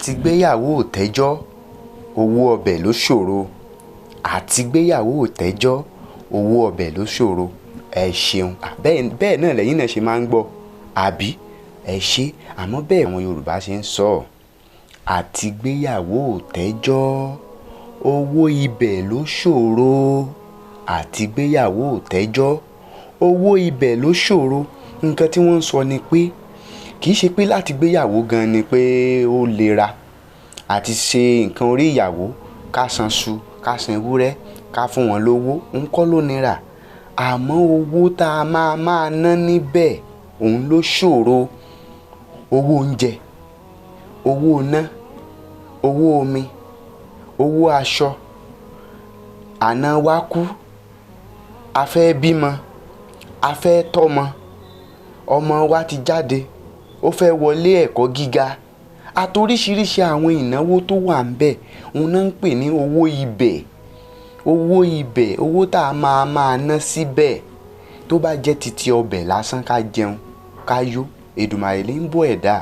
àtigbéyàwó ò tẹ́jọ́ owó ọbẹ̀ ló ṣòro. Àtigbéyàwó ò tẹ́jọ́ owó ọbẹ̀ ló ṣòro. Ẹ ṣeun. Bẹ́ẹ̀ náà lẹ́yìn náà ṣe máa ń gbọ́ àbí ẹ ṣe àmọ́ bẹ́ẹ̀ àwọn Yorùbá ṣe ń sọ àtigbéyàwó ò tẹ́jọ́ owó ibẹ̀ ló ṣòro. Àtigbéyàwó ò tẹ́jọ́ owó ibẹ̀ ló ṣòro. Nǹkan tí wọ́n ń sọ ni pé kì í ṣe pé láti gbéyàwó gan ni pé ó lera àti ṣe nǹkan orí ìyàwó ká san iṣu ká san ewúrẹ́ ká fún wọn lówó ń kọ́ ló nira àmọ́ owó tá a máa ná níbẹ̀ òun ló ṣòro. Owó oúnjẹ, owó iná, owó omi, owó aṣọ. Àna wa kú, a fẹ́ bímọ, a fẹ́ tọ́mọ, ọmọ wa ti jáde, ó fẹ́ wọlé ẹ̀kọ́ gíga. Àtoríṣiríṣi àwọn ìnáwó tó wà ńbẹ̀ òun náà ń pè ní owó ibẹ̀. Owó ibẹ̀, owó tá a máa ná síbẹ̀ tó bá jẹ́ titi ọbẹ̀ lásán ká jẹun ká yó Èdùmàrè ló ń bọ́ ẹ̀dá.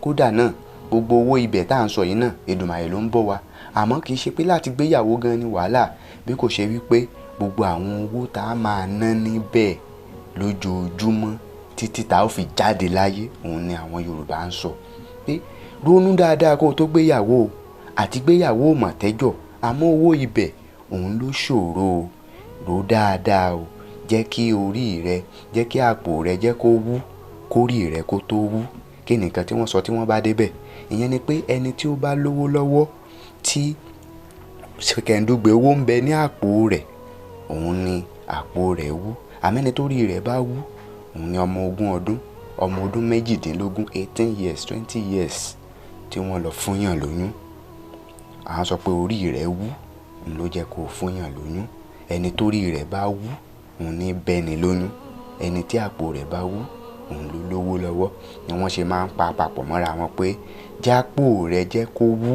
Kódà náà gbogbo owó ibẹ̀ tá à ń sọ yìí náà Èdùmàrè ló ń bọ́ wa àmọ́ kì í ṣe pé láti gbéyàwó gan ni wàhálà bí kò ṣe wípé gbogbo àwọn owó tá a máa ná níbẹ̀ lójoojúmọ́ títí tá a ó fi jáde láyé òun ni àwọn Yorùbá ń sọ pé ronú dáadáa kó o tó gbéyàwó àti gbéyàwó ò mọ̀ tẹ́jọ́ àmọ́ owó ibẹ̀ òun ló ṣòro. Rò dáadáa o jẹ́ kí orí rẹ jẹ́ kí àpò rẹ jẹ́ kó wú kórí rẹ kó tó wú. Kí ni nǹkan tí wọ́n sọ tí wọ́n bá débẹ̀? Ìyẹn ni pé ẹni tí ó bá lówó lọ́wọ́ tí ṣèkẹ̀ǹdùgbẹ̀ owó ń bẹ ní àpò rẹ̀ òun ni àpò rẹ̀ wú. Àmẹ́ni torí rẹ̀ bá wú òun ni ọmọ ogún ọdún ọmọ ọdún méjìdínlógún 18 years 20 years tí wọ́n lọ fúnyàn lóyún. À sọ pé orí rẹ̀ wú òun ló jẹ́ kó fúnyàn lóyún. Ẹni torí rẹ̀ bá wú òun ní bẹ́ni lóyún. Ẹni tí àpò rẹ̀ bá wú òun ló lówó lọ́wọ́. Ni wọ́n ṣe máa ń pa papọ̀ mọ́ra wọn pé jápò rẹ̀ jẹ́ kó wú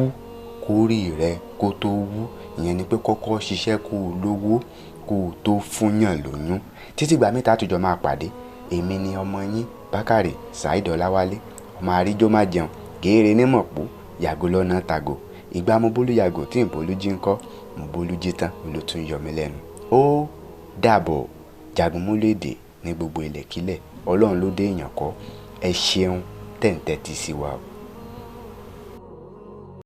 kórí rẹ̀ kó tó wú. Ìyẹn ni pé kọ́kọ́ ṣiṣẹ́ kó o lówó kó o tó fúnyàn lóyún. Títí ìgbà mẹ́ta àtijọ́ máa pàdé. Èmi ni ọmọ yín Bákàrè Saheed Ọláwálé ọmọ àríjó má jẹun gèèrè ní mọ̀pó yàgò lọ́nà tàgò. Ìgbà mo bólú yàgò tí ìbólú jí ń kọ́ mo bólú jí tán ló tún yọ mí lẹ́nu. Ó dàbọ̀ jagunmólèdè ní gbogbo ilẹ̀kílẹ̀ Ọlọ́run ló dé èèyàn kọ́. Ẹ ṣeun tẹ̀ ń tẹ́tí sí wa o.